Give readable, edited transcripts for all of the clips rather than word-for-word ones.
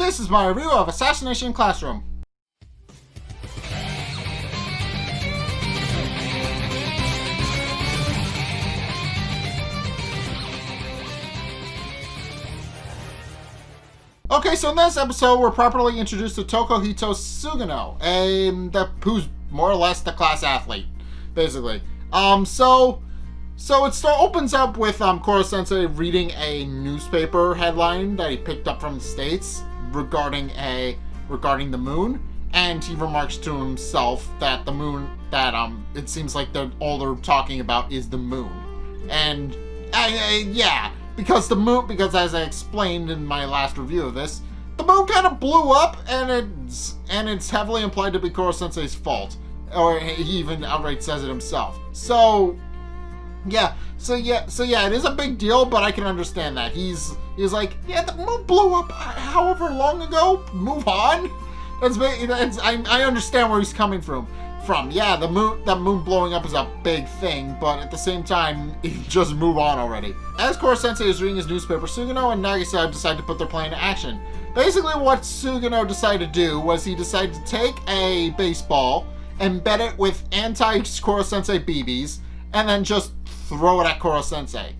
This is my review of Assassination Classroom. Okay, so in this episode, we're properly introduced to Tomohito Sugino, who's more or less the class athlete, basically. So it opens up with Korosensei reading a newspaper headline that he picked up from the States regarding the moon, and he remarks to himself that the moon, it seems like all they're talking about is the moon, and because as I explained in my last review of this, the moon kind of blew up, and it's heavily implied to be Korosensei's fault, or he even outright says it himself. So it is a big deal, but I can understand that. He's like, yeah, the moon blew up however long ago, move on. I understand where he's coming from. Yeah, that moon blowing up is a big thing, but at the same time, just move on already. As Korosensei is reading his newspaper, Sugino and Nagisa decide to put their plan into action. Basically, what Sugino decided to do was he decided to take a baseball, embed it with anti-Korosensei BBs, and then just throw it at Korosensei.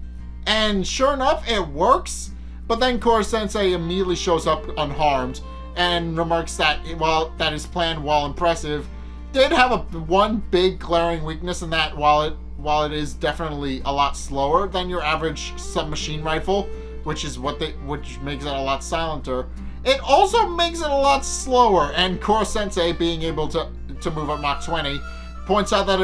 And sure enough, it works, but then Korosensei immediately shows up unharmed and remarks that his plan, while impressive, did have one big glaring weakness in that while it is definitely a lot slower than your average submachine rifle, which makes it a lot silenter, it also makes it a lot slower, and Korosensei, being able to move at Mach 20, points out that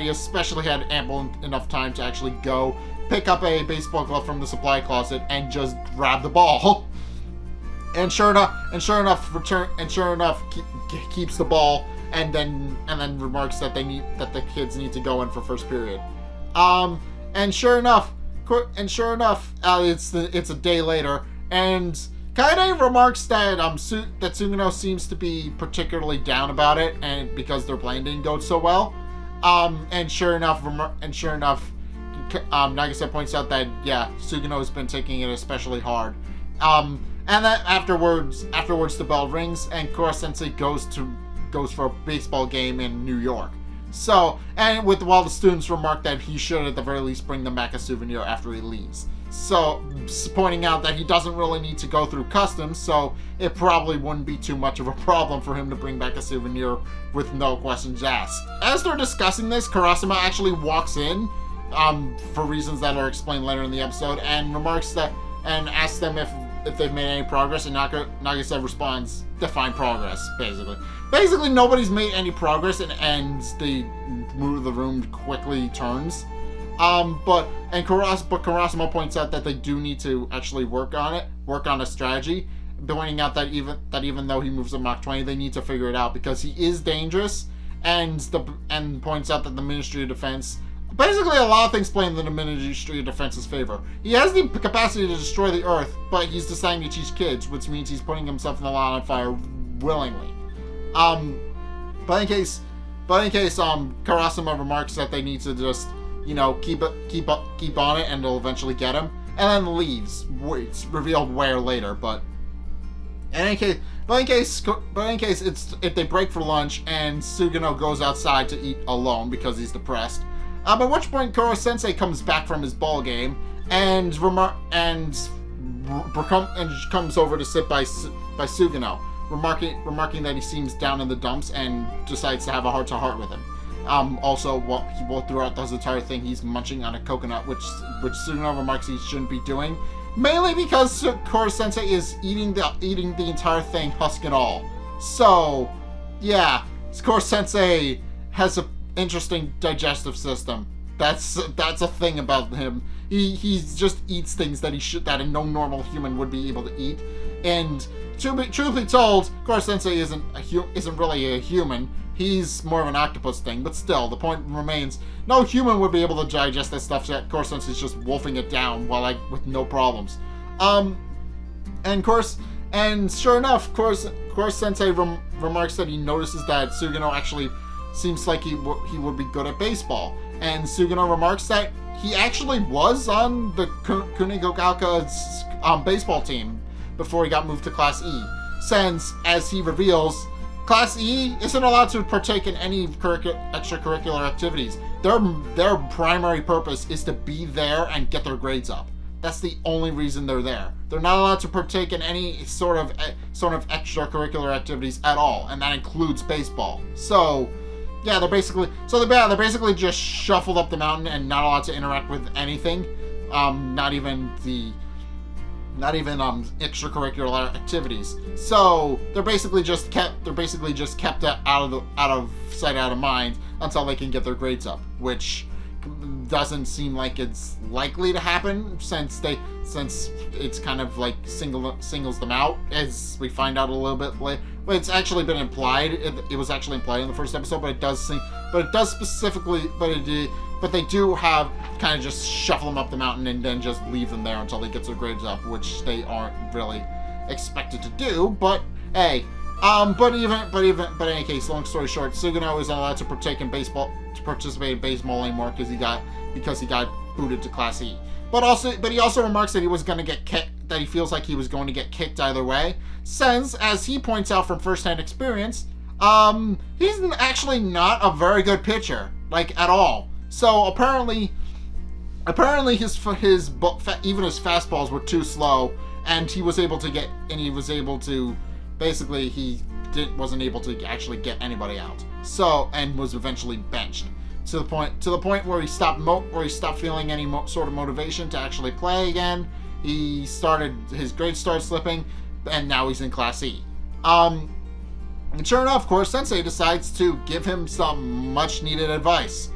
he especially had ample enough time to actually go pick up a baseball glove from the supply closet and just grab the ball. And sure enough, keeps the ball, and then remarks that the kids need to go in for first period. And sure enough, it's a day later, and Kaede remarks that that Sugino seems to be particularly down about it, and because their plan didn't go so well. And sure enough, Nagisa points out that Sugino's been taking it especially hard. And then afterwards the bell rings, and Korosensei goes for a baseball game in New York. So, while the students remark that he should at the very least bring them back a souvenir after he leaves. So, pointing out that he doesn't really need to go through customs, so it probably wouldn't be too much of a problem for him to bring back a souvenir with no questions asked. As they're discussing this, Karasuma actually walks in, for reasons that are explained later in the episode, and asks them if they've made any progress, and Nagisa responds, define progress, basically. Basically, nobody's made any progress, and the mood of the room quickly turns. But Karasuma points out that they do need to actually work on a strategy, pointing out that even though he moves at Mach 20, they need to figure it out, because he is dangerous, and points out that the Ministry of Defense, basically a lot of things play in the Ministry of Defense's favor. He has the capacity to destroy the Earth, but he's deciding to teach kids, which means he's putting himself in the line on fire willingly. But in case, Karasuma remarks that they need to just, keep on it, and it'll eventually get him, and then leaves. It's revealed where later, but in any case, if they break for lunch, and Sugino goes outside to eat alone because he's depressed. At which point Korosensei comes back from his ball game and comes over to sit by Sugino, remarking that he seems down in the dumps, and decides to have a heart-to-heart with him. Also, throughout this entire thing, he's munching on a coconut, which Sugino remarks he shouldn't be doing, mainly because Korosensei is eating the entire thing, husk and all. So, yeah, Korosensei has a interesting digestive system. That's a thing about him. He just eats things that no normal human would be able to eat. And truth be told, Korosensei isn't really a human. He's more of an octopus thing. But still, the point remains: no human would be able to digest this stuff. So Korosensei's just wolfing it down with no problems. And sure enough, Korosensei remarks that he notices that Sugino actually seems like he would be good at baseball, and Sugino remarks that he actually was on the Kunigogaka's baseball team before he got moved to Class E. Since, as he reveals, Class E isn't allowed to partake in any extracurricular activities. Their primary purpose is to be there and get their grades up. That's the only reason they're there. They're not allowed to partake in any sort of extracurricular activities at all, and that includes baseball. So, yeah, they're basically just shuffled up the mountain and not allowed to interact with anything. Not even extracurricular activities. So they're basically just kept out of sight, out of mind until they can get their grades up, which doesn't seem like it's likely to happen since it's kind of like singles them out, as we find out a little bit later. Well, it's actually been implied. It was actually implied in the first episode, but they do have kind of just shuffle them up the mountain and then just leave them there until they get their grades up, which they aren't really expected to do. But hey, but in any case, long story short, Sugino isn't allowed to participate in baseball anymore because he got booted to Class E. But he also remarks that he was going to get kicked. That he feels like he was going to get kicked either way, since, as he points out from first-hand experience, he's actually not a very good pitcher, like at all. So apparently even his fastballs were too slow, and he wasn't able to actually get anybody out. So, and was eventually benched to the point where he stopped feeling any sort of motivation to actually play again. His grades started slipping, and now he's in Class E. And sure enough, Korosensei decides to give him some much needed advice.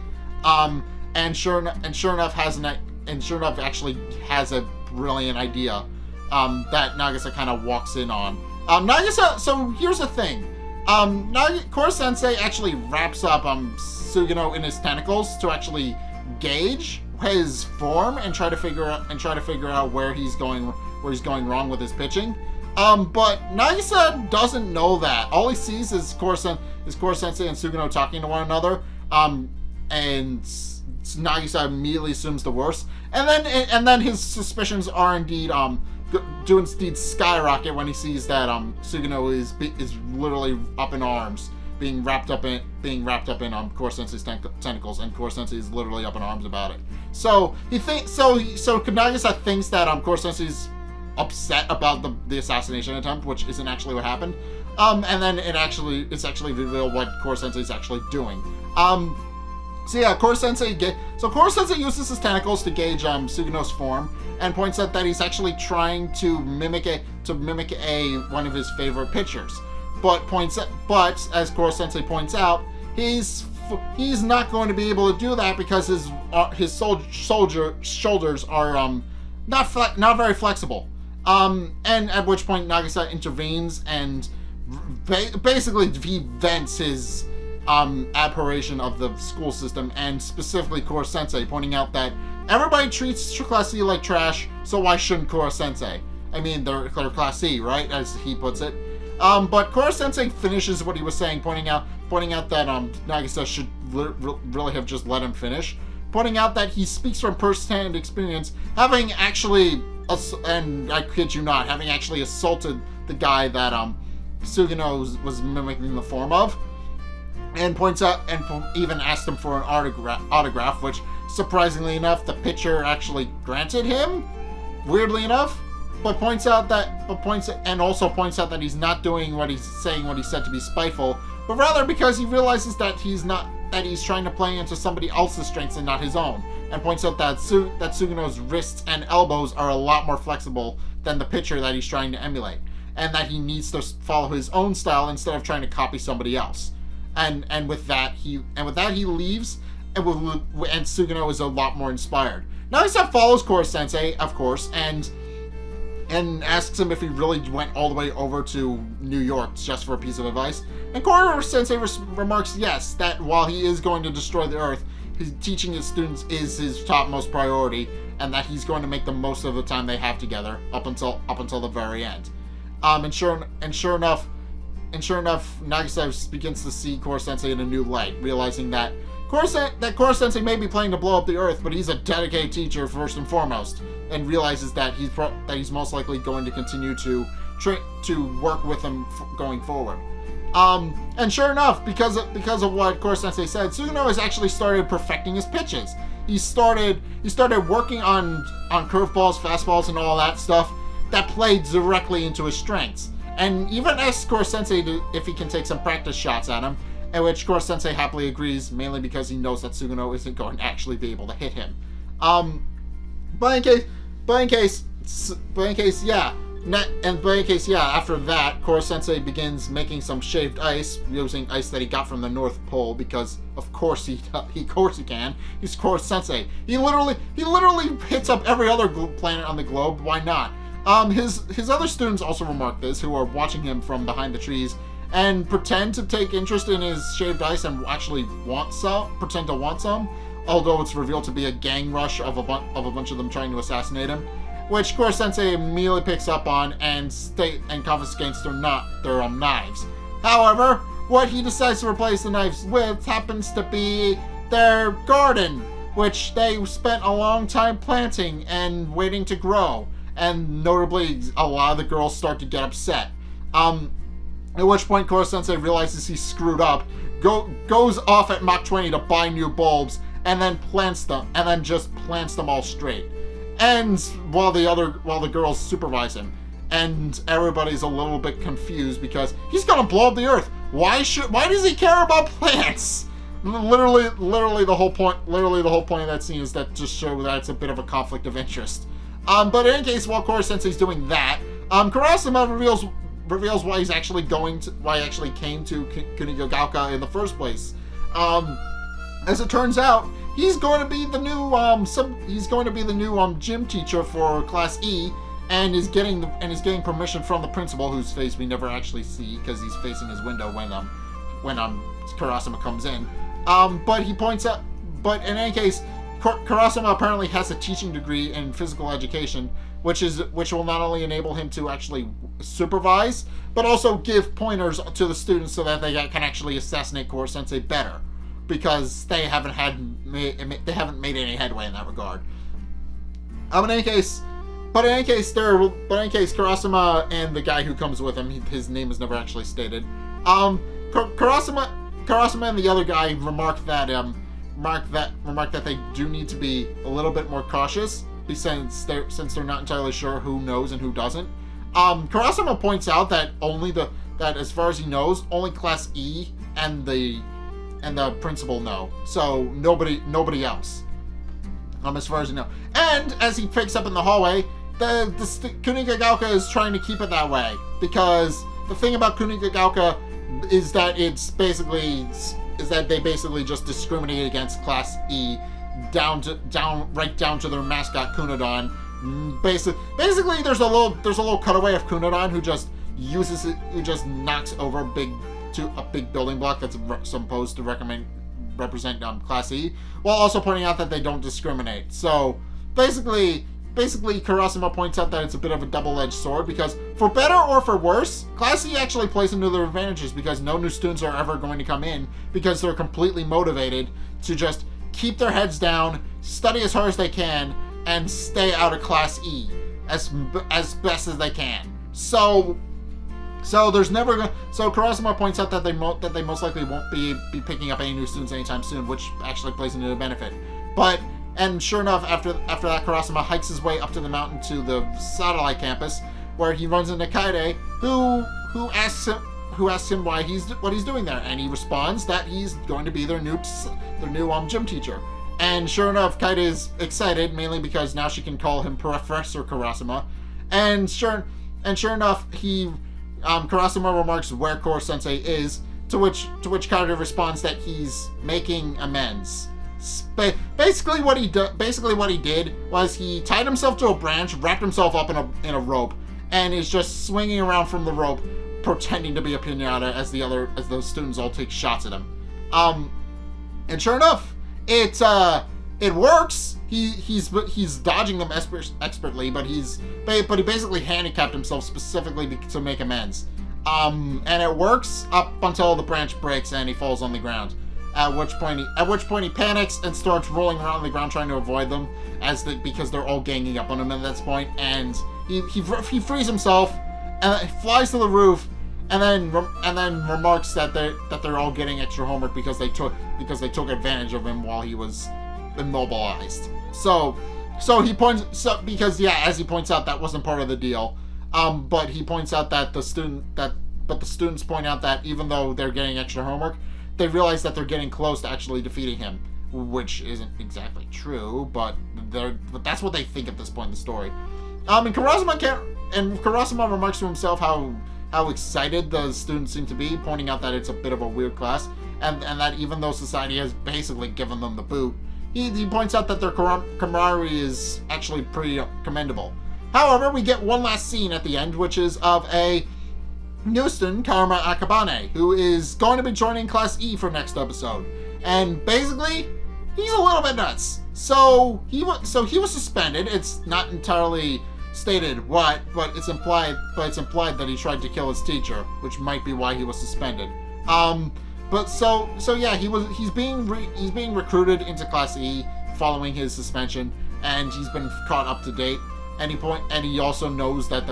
And sure enough actually has a brilliant idea that Nagisa kind of walks in on. Nagisa, so here's the thing. Korosensei actually wraps up Sugino in his tentacles to actually gauge his form and try to figure out where he's going wrong with his pitching. But Nagisa doesn't know that. All he sees is Korosensei and Sugino talking to one another. And Nagisa immediately assumes the worst. And then his suspicions are indeed skyrocket when he sees that Sugino is literally up in arms, being wrapped up in Korosensei's tentacles, and Korosensei is literally up in arms about it. So Nagisa thinks that Korosensei's upset about the assassination attempt, which isn't actually what happened. And then it's actually revealed what Korosensei's actually doing. Korosensei uses his tentacles to gauge Sugino's form, and points out that he's actually trying to mimic one of his favorite pitchers. But as Korosensei points out, he's not going to be able to do that because his shoulders are not very flexible. And at which point Nagisa intervenes and basically he vents his abhorration of the school system, and specifically Korosensei, pointing out that everybody treats Class C like trash, so why shouldn't Korosensei? I mean, they're Class C, right? As he puts it. But Korosensei finishes what he was saying, pointing out that Nagisa should really have just let him finish. Pointing out that he speaks from first-hand experience, having actually, and I kid you not, having actually assaulted the guy that Sugino was mimicking the form of. And points out, and even asked him for an autograph, which, surprisingly enough, the pitcher actually granted him, weirdly enough. But points out that he's not doing what he's said to be spiteful, but rather because he realizes that he's trying to play into somebody else's strengths and not his own. And points out that Sugino's wrists and elbows are a lot more flexible than the pitcher that he's trying to emulate, and that he needs to follow his own style instead of trying to copy somebody else. And with that he leaves, and Sugino is a lot more inspired. Nagisa follows Korosensei, of course, and asks him if he really went all the way over to New York just for a piece of advice. And Korosensei remarks yes, that while he is going to destroy the Earth, teaching his students is his topmost priority, and that he's going to make the most of the time they have together up until the very end. And sure enough, Nagisa begins to see Korosensei in a new light, realizing that Korosensei may be planning to blow up the Earth, but he's a dedicated teacher first and foremost, and realizes that he's most likely going to continue to work with him going forward. And sure enough, because of what Korosensei said, Sugino has actually started perfecting his pitches. He started working on curveballs, fastballs, and all that stuff that played directly into his strengths. And even asked Korosensei if he can take some practice shots at him, at which Korosensei happily agrees, mainly because he knows that Sugino isn't going to actually be able to hit him. But in case, after that, Korosensei begins making some shaved ice, using ice that he got from the North Pole, because of course he can. He's Korosensei. He literally hits up every other planet on the globe. Why not? His other students also remark this, who are watching him from behind the trees, and pretend to take interest in his shaved ice and actually pretend to want some, although it's revealed to be a gang rush of a bunch of them trying to assassinate him, which Korosensei immediately picks up on and confiscates their knives. However, what he decides to replace the knives with happens to be their garden, which they spent a long time planting and waiting to grow, and notably a lot of the girls start to get upset. At which point Korosensei realizes he's screwed up, goes off at Mach 20 to buy new bulbs, and then just plants them all straight. And while the girls supervise him, and everybody's a little bit confused because he's gonna blow up the Earth. Why does he care about plants? Literally the whole point of that scene is that just show that it's a bit of a conflict of interest. But in any case, while Korosensei's doing that, Karasuma reveals why he actually came to Kunigagaoka in the first place. As it turns out, he's going to be the new gym teacher for Class E, and is getting permission from the principal, whose face we never actually see because he's facing his window when Karasuma comes in. But in any case, Karasuma apparently has a teaching degree in physical education, which will not only enable him to actually supervise, but also give pointers to the students so that they can actually assassinate Korosensei better, because they haven't made any headway in that regard. In any case, Karasuma and the guy who comes with him, his name is never actually stated. Karasuma and the other guy remark that they do need to be a little bit more cautious, since they're not entirely sure who knows and who doesn't. Karasuma points out that that as far as he knows, only Class E and the principal know, so nobody else. As far as you know. And as he picks up in the hallway, the Kunigagaoka is trying to keep it that way, because the thing about Kunigagaoka is that they basically just discriminate against Class E right down to their mascot Kunadon. Basically there's a little cutaway of Kunadon who just knocks over a big building block that's supposed to represent Class E, while also pointing out that they don't discriminate. So basically Karasuma points out that it's a bit of a double-edged sword, because for better or for worse, Class E actually plays into their advantages, because no new students are ever going to come in, because they're completely motivated to just keep their heads down, study as hard as they can, and stay out of Class E as best as they can. So Karasuma points out that they most likely won't be picking up any new students anytime soon, which actually plays into their benefit. And sure enough, after that, Karasuma hikes his way up to the mountain to the satellite campus, where he runs into Kaede, who asks him what he's doing there, and he responds that he's going to be their new gym teacher. And sure enough, Kaede is excited, mainly because now she can call him Professor Karasuma. And sure enough, Karasuma remarks where Korosensei is, to which Kaede responds that he's making amends. Basically what he did was he tied himself to a branch, wrapped himself up in a rope, and is just swinging around from the rope, pretending to be a piñata as those students all take shots at him. And sure enough, it works. He's dodging them expertly, but he basically handicapped himself specifically to make amends. And it works up until the branch breaks and he falls on the ground. At which point he panics and starts rolling around on the ground trying to avoid them, because they're all ganging up on him at this point. And he frees himself and flies to the roof, and then remarks that they're all getting extra homework because they took advantage of him while he was immobilized. As he points out, that wasn't part of the deal. But he points out that the students point out that even though they're getting extra homework, they realize that they're getting close to actually defeating him, which isn't exactly true, but that's what they think at this point in the story. And Karasuma remarks to himself how excited the students seem to be, pointing out that it's a bit of a weird class, and that even though society has basically given them the boot, he points out that their camaraderie is actually pretty commendable. However, we get one last scene at the end, which is of a new student, Karma Akabane, who is going to be joining Class E for next episode. And basically, he's a little bit nuts. So he was suspended. It's not entirely stated what, but it's implied that he tried to kill his teacher, which might be why he was suspended. He's being recruited into Class E following his suspension, and he's been caught up to date. And he also knows that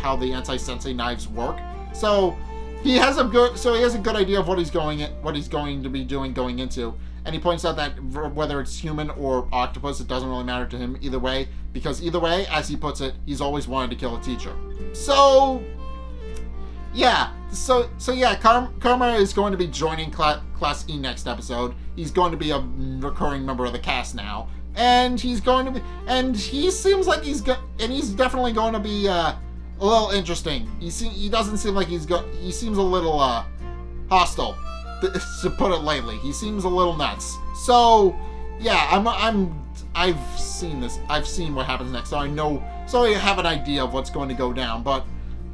how the anti-sensei knives work. So he has a good idea of what he's going to be doing going into. And he points out that whether it's human or octopus, it doesn't really matter to him either way, because either way, as he puts it, he's always wanted to kill a teacher. So Karma is going to be joining Class E next episode. He's going to be a recurring member of the cast now. And he seems like he's definitely going to be a little interesting. He doesn't seem like he seems a little hostile, to put it lightly. He seems a little nuts. So yeah, I've seen this. I've seen what happens next, so I know. So I have an idea of what's going to go down. But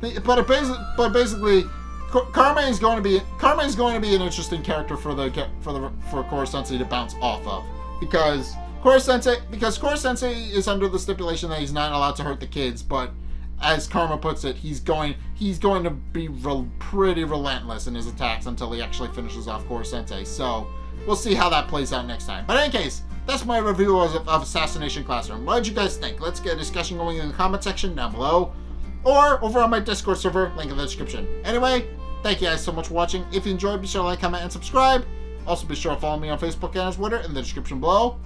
basically, Karma is going to be an interesting character for Korosensei to bounce off of, because Korosensei is under the stipulation that he's not allowed to hurt the kids, but as Karma puts it, he's going to be pretty relentless in his attacks until he actually finishes off Korosensei. So we'll see how that plays out next time. But in any case, that's my review of Assassination Classroom. What did you guys think? Let's get a discussion going in the comment section down below, or over on my Discord server, link in the description. Anyway, thank you guys so much for watching. If you enjoyed, be sure to like, comment, and subscribe. Also, be sure to follow me on Facebook and on Twitter in the description below.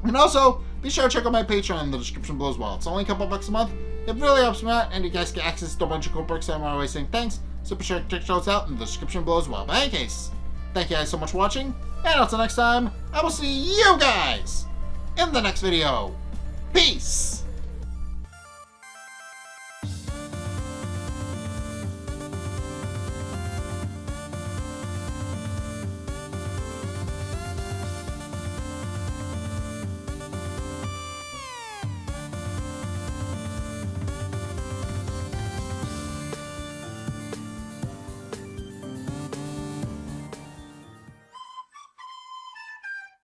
And also, be sure to check out my Patreon in the description below as well. It's only a couple bucks a month. It really helps me out, and you guys get access to a bunch of cool perks that I'm always saying thanks. So be sure to check those out in the description below as well. But in any case, thank you guys so much for watching, and until next time, I will see you guys in the next video. Peace!